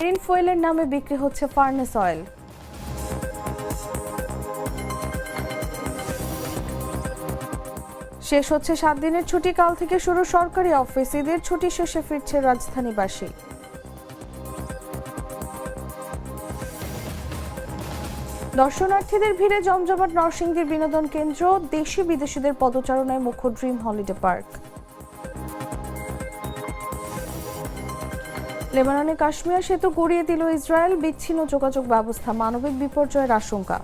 Marine ফুয়েলের নামে বিক্রি হচ্ছে ফার্নেস অয়েল। শেষ হচ্ছে 7 দিনের ছুটি, কাল থেকে শুরু সরকারি অফিস। ঈদের ছুটি শেষে ফিরছে রাজধানীবাসী। দর্শনার্থীদের ভিড়ে জমজমাট নরসিংদীর বিনোদন কেন্দ্র, দেশি বিদেশিদের পদচারণায় মুখর ড্রিম হলিডে পার্ক। লেবাননে কাশ্মীর সেতু গড়িয়ে দিল ইসরায়েল, বিচ্ছিন্ন যোগাযোগ ব্যবস্থা, মানবিক বিপর্যয়ের আশঙ্কা।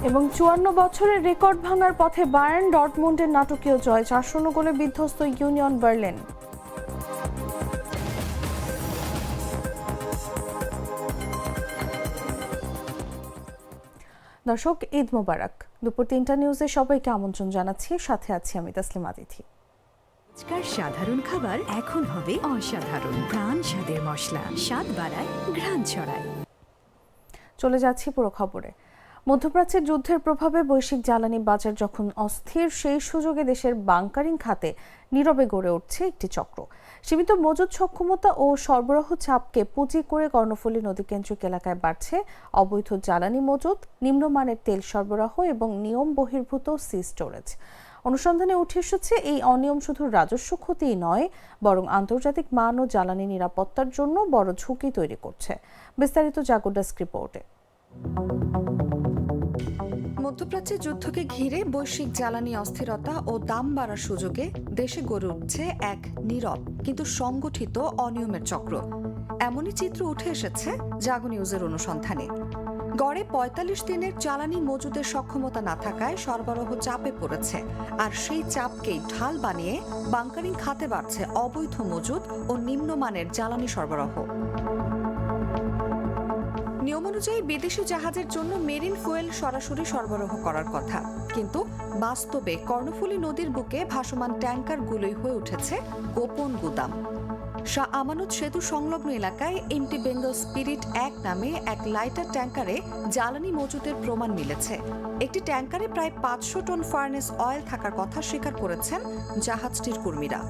এবং 54 বছরের রেকর্ড ভাঙার পথে বায়ার্ন, ডর্টমুন্ডের নাটকীয় জয়, 4-0 গোলে বিধ্বস্ত ইউনিয়ন বার্লিন। দর্শক, ঈদ মোবারক। দুপুর 3টা নিউজে সবাইকে আমন্ত্রণ জানাচ্ছি, সাথে আছি আমি তাসলিমা তিথি। আজকাল সাধারণ খাবার এখন হবে অসাধারণ, প্রাণ স্বাদের মশলা, স্বাদ বাড়ায়, ঘ্রাণ ছড়ায়। চলে যাচ্ছি পুরো খবরে। মধ্যপ্রাচ্যের যুদ্ধের প্রভাবে বৈশ্বিক জ্বালানি বাজার যখন অস্থির, সেই সুযোগে দেশের বাংকারিং খাতে নীরবে গড়ে উঠছে একটি চক্র। সীমিত মজুদ সক্ষমতা ও সরবরাহ চাপকে পুঁজি করে কর্ণফুলী নদীকেন্দ্রিক এলাকায় বাড়ছে অবৈধ জ্বালানি মজুদ, নিম্নমানের তেল সরবরাহ এবং নিয়ম বহির্ভূত সি স্টোরেজ। অনুসন্ধানে উঠে এসেছে এই অনিয়ম শুধু রাজস্ব ক্ষতিই নয়, বরং আন্তর্জাতিক মান ও জ্বালানি নিরাপত্তার জন্য বড় ঝুঁকি তৈরি করছে। বিস্তারিত জাগো ডেস্ক রিপোর্টে। মধ্যপ্রাচ্যের যুদ্ধকে ঘিরে বৈশ্বিক জ্বালানি অস্থিরতা ও দাম বাড়ার সুযোগে দেশে গড়ে উঠছে এক নীরব কিন্তু সংগঠিত অনিয়মের চক্র। এমনই চিত্র উঠে এসেছে জাগো নিউজের অনুসন্ধানে। গড়ে ৪৫ দিনের জ্বালানি মজুদের সক্ষমতা না থাকায় সরবরাহ চাপে পড়েছে, আর সেই চাপকেই ঢাল বানিয়ে বাংকারিং খাতে বাড়ছে অবৈধ মজুদ ও নিম্নমানের জ্বালানি সরবরাহ। নিয়ম অনুযায়ী বিদেশি জাহাজের জন্য মেরিন ফুয়েল সরাসরি সরবরাহ করার কথা, কিন্তু বাস্তবে কর্ণফুলী নদীর বুকে ভাসমান ট্যাঙ্কারগুলোই হয়ে উঠেছে গোপন গুদাম। শাহ আমানত সেতু সংলগ্ন এলাকায় এমটি বেঙ্গল স্পিরিট 1 নামে এক লাইটার ট্যাঙ্কারে জ্বালানি মজুদের প্রমাণ মিলেছে। একটি ট্যাঙ্কারে প্রায় 500 টন ফার্নেস অয়েল থাকার কথা স্বীকার করেছেন জাহাজটির কর্মীরা।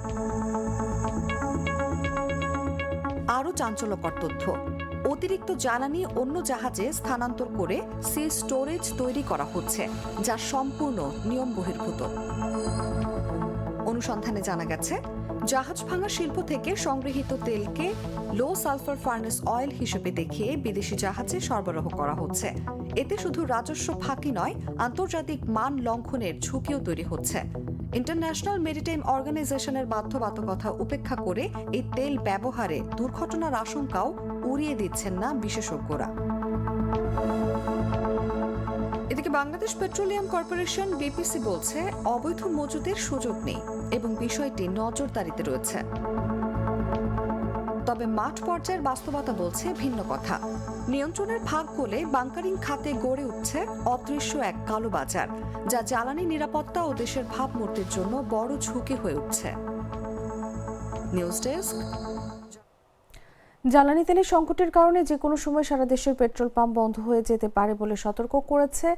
আরও চাঞ্চল্যকর তথ্য, অতিরিক্ত জ্বালানি অন্য জাহাজে স্থানান্তর করে সি স্টোরেজ তৈরি করা হচ্ছে, যা সম্পূর্ণ নিয়ম বহির্ভূত। অনুসন্ধানে জানা গেছে, জাহাজ ভাঙা শিল্প থেকে সংগৃহীত তেলকে লো সালফার ফার্নেস অয়েল হিসেবে দেখিয়ে বিদেশি জাহাজে সরবরাহ করা হচ্ছে। এতে শুধু রাজস্ব ফাঁকি নয়, আন্তর্জাতিক মান লঙ্ঘনের ঝুঁকিও তৈরি হচ্ছে। ইন্টারন্যাশনাল মেরিটাইম অর্গানাইজেশনের বাধ্যবাধকতা উপেক্ষা করে এই তেল ব্যবহারে দুর্ঘটনার আশঙ্কাও উড়িয়ে দিচ্ছেন না বিশেষজ্ঞরা। এদিকে বাংলাদেশ পেট্রোলিয়াম কর্পোরেশন বিপিসি বলছে, অবৈধ মজুদের সুযোগ নেই এবং বিষয়টি নজরদারিতে রয়েছে। তবে মাঠ পর্যায়ের বাস্তবতা বলছে ভিন্ন কথা। নিয়ন্ত্রণের ফাঁক গলে বাংকারিং খাতে গড়ে উঠছে অদৃশ্য এক কালো বাজার, যা জ্বালানি নিরাপত্তা ও দেশের ভাবমূর্তির জন্য বড় ঝুঁকি হয়ে উঠছে। News desk. জ্বালানি তেলের সংকটের কারণে যে কোনো সময় সারা দেশের পেট্রোল পাম্প বন্ধ হয়ে যেতে পারে বলে সতর্ক করেছে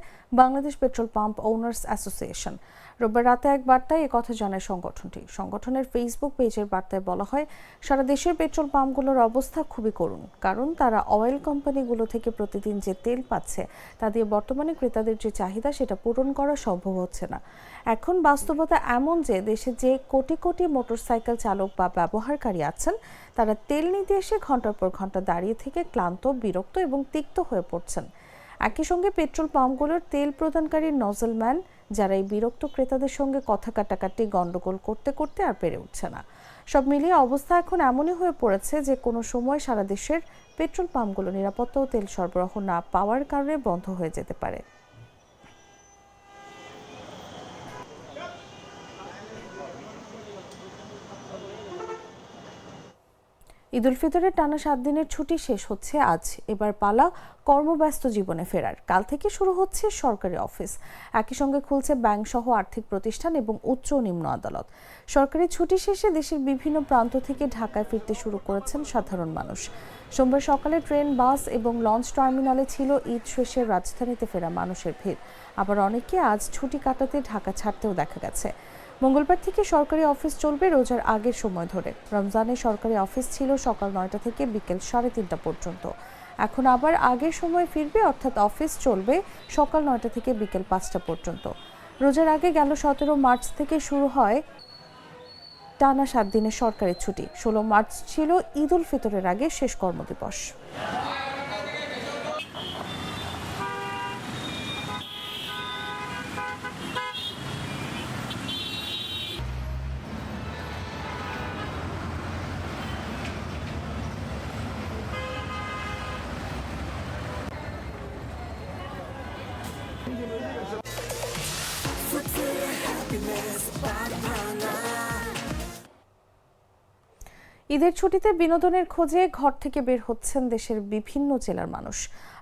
Bangladesh petrol pump owners association. রোববার রাতে এক বার্তায় একথা জানায় সংগঠনটি। সংগঠনের ফেসবুক পেজের বার্তায় বলা হয়, সারা দেশের পেট্রোল পাম্পগুলোর অবস্থা খুবই করুণ, কারণ তারা অয়েল কোম্পানিগুলো থেকে প্রতিদিন যে তেল পাচ্ছে তা দিয়ে বর্তমানে ক্রেতাদের যে চাহিদা সেটা পূরণ করা সম্ভব হচ্ছে না। এখন বাস্তবতা এমন যে দেশে যে কোটি কোটি মোটরসাইকেল চালক বা ব্যবহারকারী আছেন, তারা তেল নিতে এসে ঘন্টার পর ঘন্টা দাঁড়িয়ে থেকে ক্লান্ত, বিরক্ত এবং তিক্ত হয়ে পড়ছেন। একই সঙ্গে পেট্রোল পাম্পগুলোর তেল প্রদানকারী নজলম্যান, যারা এই বিরক্ত ক্রেতাদের সঙ্গে কথা কাটাকাটি, গন্ডগোল করতে করতে আর পেরে উঠছে না। সব মিলিয়ে অবস্থা এখন এমনই হয়ে পড়েছে যে কোনো সময় সারা দেশের পেট্রোল পাম্পগুলো নিরাপত্তা ও তেল সরবরাহ না পাওয়ার কারণে বন্ধ হয়ে যেতে পারে। ঈদ উল ফিতরের টানা 7 দিনের ছুটি শেষ হচ্ছে আজ। এবার পালা কর্মব্যস্ত জীবনে ফেরার। কাল থেকে শুরু হচ্ছে সরকারি অফিস। একই সঙ্গে খুলছে ব্যাংক সহ আর্থিক প্রতিষ্ঠান এবং উচ্চ ও নিম্ন আদালত। সরকারি ছুটি শেষে দেশের বিভিন্ন প্রান্ত থেকে ঢাকায় ফিরতে শুরু করেছেন সাধারণ মানুষ। সোমবার সকালে ট্রেন, বাস এবং লঞ্চ টার্মিনালে ছিল ঈদ শেষে রাজধানীতে ফেরা মানুষের ভিড়। আবার অনেকে আজ ছুটি কাটাতে ঢাকা ছাড়তেও দেখা গেছে। মঙ্গলবার থেকে সরকারি অফিস চলবে রোজার আগের সময় ধরে। রমজানে সরকারি অফিস ছিল সকাল 9টা থেকে বিকেল 3:30টা পর্যন্ত। এখন আবার আগের সময় ফিরবে, অর্থাৎ অফিস চলবে সকাল 9টা থেকে বিকেল 5টা পর্যন্ত। রোজার আগে গেল 17 মার্চ থেকে শুরু হয় টানা 7 দিনের সরকারি ছুটি। 16 মার্চ ছিল ঈদ উল ফিতরের আগে শেষ কর্মদিবস। ঈদের ছুটিতে বিনোদনের খোঁজে ঘর থেকে বের হচ্ছেন দেশের বিভিন্ন জেলার মানুষ,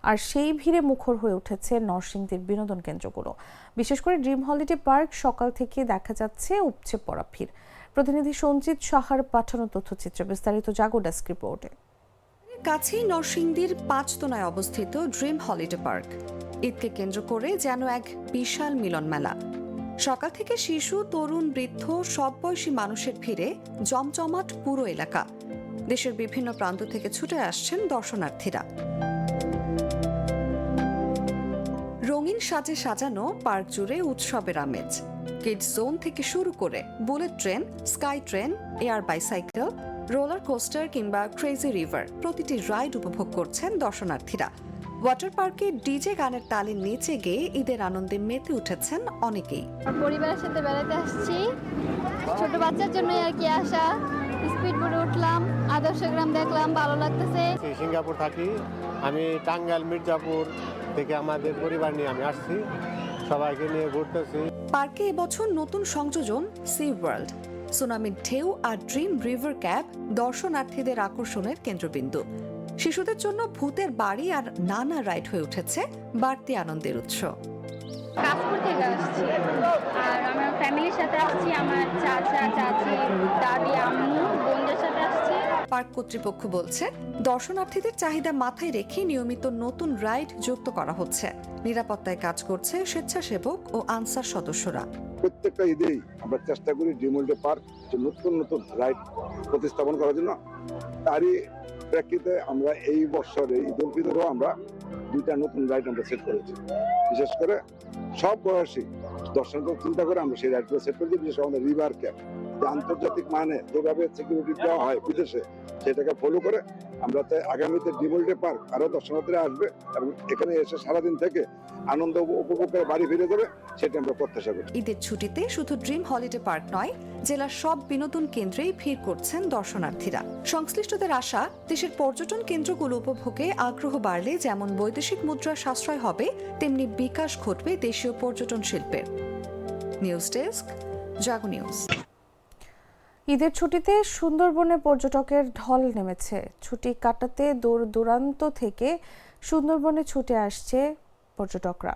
আর সেই ভিড়ে মুখর হয়ে উঠেছে নরসিংদীর বিনোদন কেন্দ্রগুলো। বিশেষ করে ড্রিম হলিডে পার্ক সকাল থেকে দেখা যাচ্ছে উপচে পড়া ভিড়। প্রতিনিধি সঞ্জিত সাহার পাঠানো তথ্যচিত্র, বিস্তারিত জাগো ডেস্ক রিপোর্টে। কাছেই নরসিংদীর 5 অবস্থিত ড্রিম হলিডে পার্ক ঈদকে কেন্দ্র করে যেন এক বিশাল মিলন মেলা। সকাল থেকে শিশু, তরুণ, বৃদ্ধ সব বয়সী মানুষের ভিড়ে জমজমাট পুরো এলাকা। দেশের বিভিন্ন প্রান্ত থেকে ছুটে আসছেন দর্শনার্থীরা। রঙিন সাজে সাজানো পার্ক জুড়ে উৎসবের আমেজ। কিডস জোন থেকে শুরু করে bullet train, sky train, air bicycle, roller coaster কিংবা ক্রেজি রিভার প্রতিটি রাইড উপভোগ করছেন দর্শনার্থীরা। ওয়াটার পার্কে ডিজে গানের তালে নেচে গিয়ে ঈদের আনন্দে মেতে উঠেছেন অনেকেই। পরিবারের সাথে বেড়াতে আসছি, ছোট বাচ্চার জন্যই আর কি আসা। স্পিড বোটে উঠলাম, আদর্শ গ্রাম দেখলাম, ভালো লাগতেছে। সিঙ্গাপুর থাকি আমি, টাঙ্গাইল মির্জাপুর থেকে আমাদের পরিবার নিয়ে আমি আসছি, সবাইকে নিয়ে ঘুরতেছি। পার্কে এবছর নতুন সংযোজন সি ওয়ার্ল্ড, সুনামির ঢেউ আর ড্রিম রিভার ক্যাব দর্শনার্থীদের আকর্ষণের কেন্দ্রবিন্দু। শিশুদের জন্য ভূতের বাড়ি আর নানা রাইড হয়ে উঠেছে বাড়তি আনন্দের উৎস। কাশপুর থেকে আসছি, আর আমার ফ্যামিলির সাথে আসছি, আমার চাচা, চাচি, দাদি, আম্মু, বোনদের সাথে আসছি। পার্ক কর্তৃপক্ষ বলছে, দর্শনার্থীদের চাহিদা মাথায় রেখে নিয়মিত নতুন রাইড যুক্ত করা হচ্ছে। নিরাপত্তায় কাজ করছে স্বেচ্ছাসেবক ও আনসার সদস্যরা। প্রত্যেকটা ঈদেই আমরা চেষ্টা করি ড্রিম ওয়ার্ল্ড পার্ক নতুন নতুন রাইড প্রতিস্থাপন করার জন্য। তারই প্রেক্ষিতে আমরা এই বছরে ঈদ উল ফিতরেও আমরা 2টা নতুন রাইড আমরা সেট করেছি। বিশেষ করে সব বয়সী দর্শকদের চিন্তা করে আমরা সেই রাইডগুলো সেট করেছি। বিশেষ করে আমাদের রিভার ক্যাপ, যে আন্তর্জাতিক মানে যেভাবে সিকিউরিটি দেওয়া হয় বিদেশে, সেটাকে ফলো করে আমরা চাই আগামীতে ড্রিম ওয়ার্ল্ড পার্ক আরো দর্শনার্থীরা আসবে এবং এখানে এসে সারাদিন থেকে আনন্দ উপভোগ করে বাড়ি ফিরে যাবে, সেটা আমরা প্রত্যাশা করি। ঈদের ছুটিতে শুধু ড্রিম হলিডে পার্ক নয়, জেলার সব বিনোদন কেন্দ্রেই ভিড় করছেন দর্শনার্থীরা। সংশ্লিষ্টদের আশা, দেশের পর্যটন কেন্দ্রগুলো উপভোগে আগ্রহ বাড়লে যেমন বৈদেশিক মুদ্রার সাশ্রয় হবে, তেমনি বিকাশ ঘটবে দেশীয় পর্যটন শিল্পের। নিউজ ডেস্ক, জাগো নিউজ। ঈদের ছুটিতে সুন্দরবনে পর্যটকের ঢল নেমেছে। ছুটি কাটাতে দূর দূরান্ত থেকে সুন্দরবনে ছুটে আসছে পর্যটকরা।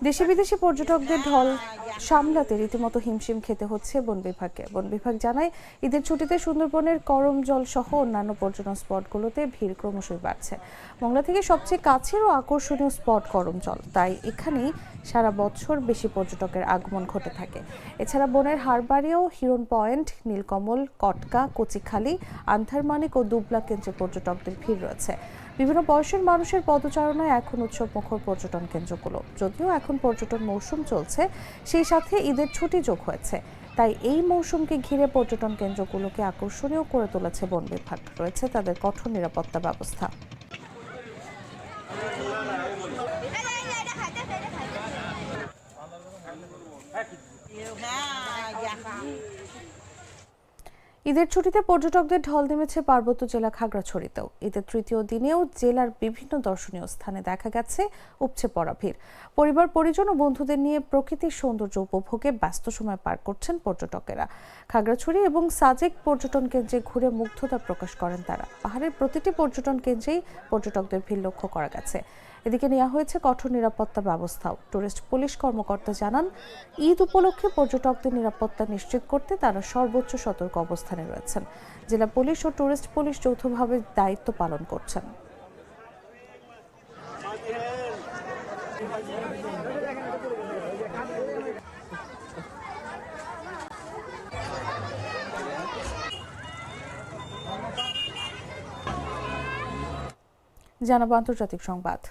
দেশি বিদেশি পর্যটকদের ঢল সামলাতে রীতিমতো হিমশিম খেতে হচ্ছে বন বিভাগকে। বন বিভাগ জানায়, ঈদের ছুটিতে সুন্দরবনের করমজল সহ অন্যান্য পর্যটন স্পটগুলোতে ভিড় ক্রমশই বাড়ছে। মংলা থেকে সবচেয়ে কাছের ও আকর্ষণীয় স্পট করমজল, তাই এখানেই সারা বছর বেশি পর্যটকের আগমন ঘটে থাকে। এছাড়া বনের হারবাড়িয়াও হিরন পয়েন্ট, নীলকমল, কটকা, কচিখালি, আন্ধারমানিক ও দুবলা কেন্দ্রে পর্যটকদের ভিড় রয়েছে। বিভিন্ন বয়সের মানুষের পদচারণায় এখন উৎসব মুখর পর্যটন কেন্দ্রগুলো। যদিও এখন পর্যটন মৌসুম চলছে, সেই সাথে ঈদের ছুটি যোগ হয়েছে, তাই এই মৌসুমকে ঘিরে পর্যটন কেন্দ্রগুলোকে আকর্ষণীয় করে তুলেছে বন বিভাগ। রয়েছে তাদের কঠোর নিরাপত্তা ব্যবস্থা। ঈদের ছুটিতে পর্যটকদের ঢল নেমেছে পার্বত্য জেলা খাগড়াছড়িতেও। ঈদের তৃতীয় দিনেও জেলার বিভিন্ন দর্শনীয় স্থানে দেখা গেছে উপচে পড়া ভিড়। পরিবার, পরিজন ও বন্ধুদের নিয়ে প্রকৃতির সৌন্দর্য উপভোগে ব্যস্ত সময় পার করছেন পর্যটকেরা। খাগড়াছড়ি এবং সাজেক পর্যটন কেন্দ্রে ঘুরে মুগ্ধতা প্রকাশ করেন তারা। পাহাড়ের প্রতিটি পর্যটন কেন্দ্রেই পর্যটকদের ভিড় লক্ষ্য করা গেছে। এদিকে নেওয়া হয়েছে কঠোর নিরাপত্তা ব্যবস্থাও। টুরিস্ট পুলিশ কর্মকর্তা জানান, ঈদ উপলক্ষে পর্যটকদের নিরাপত্তা নিশ্চিত করতে তারা সর্বোচ্চ সতর্ক অবস্থানে রয়েছেন। জেলা পুলিশ ও টুরিস্ট পুলিশ যৌথভাবে দায়িত্ব পালন করছেন। জানাবো আন্তর্জাতিক সংবাদ।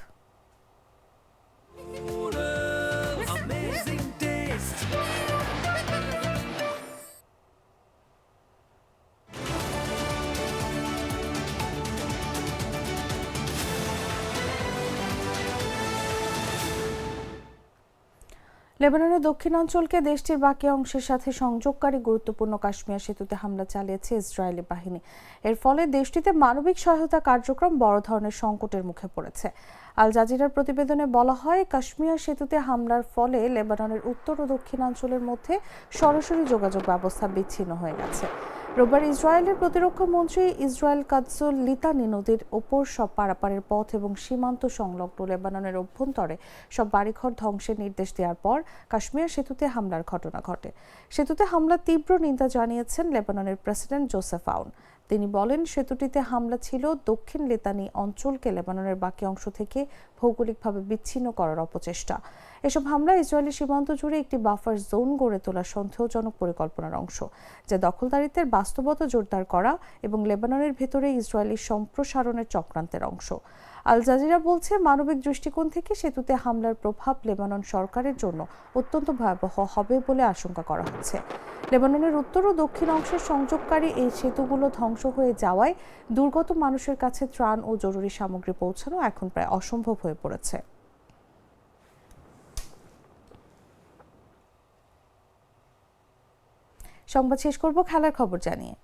লেবাননের দক্ষিণাঞ্চলকে দেশটির বাকি অংশের সাথে সংযোগকারী গুরুত্বপূর্ণ কাশ্মীর সেতুতে হামলা চালিয়েছে ইসরায়েলি বাহিনী। এর ফলে দেশটিতে মানবিক সহায়তা কার্যক্রম বড় ধরনের সংকটের মুখে পড়েছে। আল জাজিরার প্রতিবেদনে বলা হয়, কাশ্মীর সেতুতে হামলার ফলে লেবাননের উত্তর ও দক্ষিণাঞ্চলের মধ্যে সরাসরি যোগাযোগ ব্যবস্থা বিচ্ছিন্ন হয়ে গেছে। রোববার ইসরায়েলের প্রতিরক্ষা মন্ত্রী ইসরায়েল কাৎজুল লিতানি নদীর ওপর সব পারাপারের পথ এবং সীমান্ত সংলগ্ন লেবাননের অভ্যন্তরে সব বাড়িঘর ধ্বংসের নির্দেশ দেওয়ার পর কাশ্মীর সেতুতে হামলার ঘটনা ঘটে। সেতুতে হামলার তীব্র নিন্দা জানিয়েছেন লেবাননের প্রেসিডেন্ট জোসেফ আউন। তিনি বলেন, সেতুটিতে হামলা ছিল দক্ষিণ লিতানি অঞ্চলকে লেবাননের বাকি অংশ থেকে ভৌগোলিকভাবে বিচ্ছিন্ন করার অপচেষ্টা। এসব হামলা ইসরায়েলি সীমান্ত জুড়ে একটি বাফার জোন গড়ে তোলার সন্দেহজনক পরিকল্পনার অংশ, যা দখলদারিত্বের বাস্তবতা জোরদার করা এবং লেবাননের ভেতরে ইসরায়েলি সম্প্রসারণের চক্রান্তের অংশ। আল জাজিরা বলছে, মানবিক দৃষ্টিকোণ থেকে সেতুতে হামলার প্রভাব লেবানন সরকারের জন্য অত্যন্ত ভয়াবহ হবে বলে আশঙ্কা করা হচ্ছে। লেবাননের উত্তর ও দক্ষিণ অংশের সংযোগকারী এই সেতুগুলো ধ্বংস হয়ে যাওয়ায় দুর্গত মানুষের কাছে ত্রাণ ও জরুরি সামগ্রী পৌঁছানো এখন প্রায় অসম্ভব হয়ে পড়েছে। সংবাদ শেষ করব খেলার খবর জানিয়ে।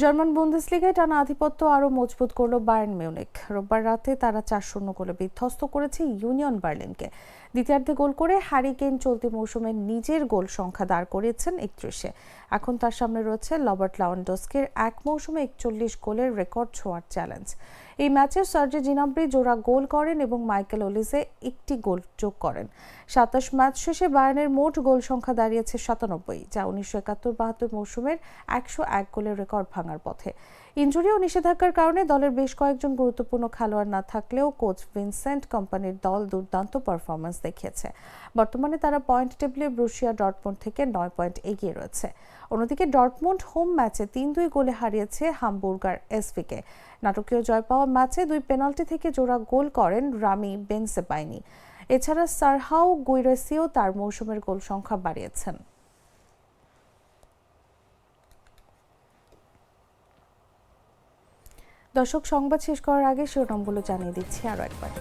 জার্মান বুন্দেসলিগায় টানা আধিপত্য আরও মজবুত করল বায়ার্ন মিউনিখ। রোববার রাতে তারা 4-0 গোলে বিধ্বস্ত করেছে ইউনিয়ন বার্লিনকে। দ্বিতীয়ার্ধে গোল করে হ্যারি কেইন চলতি মৌসুমে নিজের গোল সংখ্যা দাঁড় করিয়েছেন 31-এ। এখন তার সামনে রয়েছে রবার্ট লেভানডস্কির এক মৌসুমে 41 গোলের রেকর্ড ছোঁয়ার চ্যালেঞ্জ। এই ম্যাচে সার্জি জিনাব্রি জোড়া গোল করেন এবং মাইকেল ওলিজে একটি গোল যোগ করেন। 27 ম্যাচ শেষে বায়ার্নের মোট গোল সংখ্যা দাঁড়িয়েছে 97, যা 1971-72 মৌসুমের 101 গোলের রেকর্ড ভাঙার পথে। ইনজুরি ও নিষেধাজ্ঞার কারণে দলের বেশ কয়েকজন গুরুত্বপূর্ণ খেলোয়াড় না থাকলেও কোচ ভিনসেন্ট কোম্পানির দল দুর্দান্ত পারফরম্যান্স দেখিয়েছে। বর্তমানে তারা পয়েন্ট টেবিলে ব্রুসিয়া ডর্টমুন্ড থেকে 9 পয়েন্ট এগিয়ে রয়েছে। অন্যদিকে ডর্টমুন্ড হোম ম্যাচে 3-2 গোলে হারিয়েছে হামবুর্গার এসভিকে। নাটকীয় জয় পাওয়া ম্যাচে 2 পেনাল্টি থেকে জোড়া গোল করেন রামি বেনসেবাইনি। এছাড়া সারহাও গুইরেসিও তার মৌসুমের গোল সংখ্যা বাড়িয়েছেন। দর্শক, সংবাদ শেষ করার আগে শিরোনামগুলো জানিয়ে দিচ্ছি আরও একবার।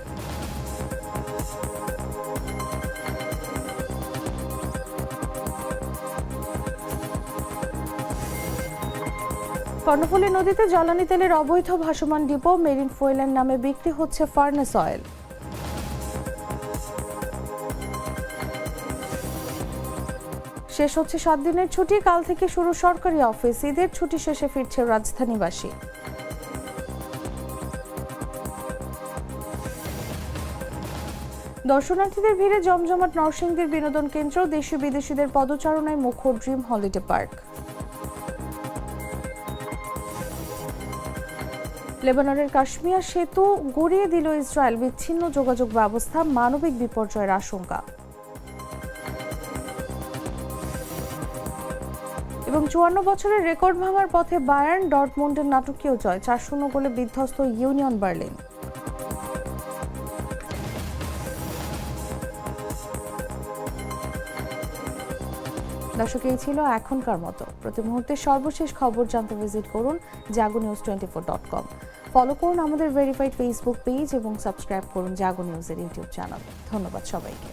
কর্ণফুলী নদীতে জ্বালানি তেলের অবৈধ ভাসমান ডিপো মেরিন ফুয়েলের নামে বিক্রি হচ্ছে ফার্নেস অয়েল। শেষ হচ্ছে 7 দিনের ছুটি, কাল থেকে শুরু সরকারি অফিস। ঈদের ছুটি শেষে ফিরছে রাজধানীবাসী। দর্শনার্থীদের ভিড়ে জমজমাট নরসিংদীর বিনোদন কেন্দ্র, দেশি বিদেশিদের পদচারণায় মুখর ড্রিম হলিডে পার্ক। লেবাননের কাশ্মীর সেতু গড়িয়ে দিল ইসরায়েল, বিচ্ছিন্ন যোগাযোগ ব্যবস্থা, মানবিক বিপর্যয়ের আশঙ্কা। এবং 54 বছরের রেকর্ড ভাঙার পথে বায়ার্ন, ডর্টমুন্ডের নাটকীয় জয়, 4-0 গোলে বিধ্বস্ত ইউনিয়ন বার্লিন। দর্শক, এই ছিল এখনকার মতো। প্রতি মুহূর্তে সর্বশেষ খবর জানতে ভিজিট করুন jagonews24.com। ফলো করুন আমাদের ভেরিফাইড ফেসবুক পেজ এবং সাবস্ক্রাইব করুন জাগো নিউজের ইউটিউব চ্যানেল। ধন্যবাদ সবাইকে।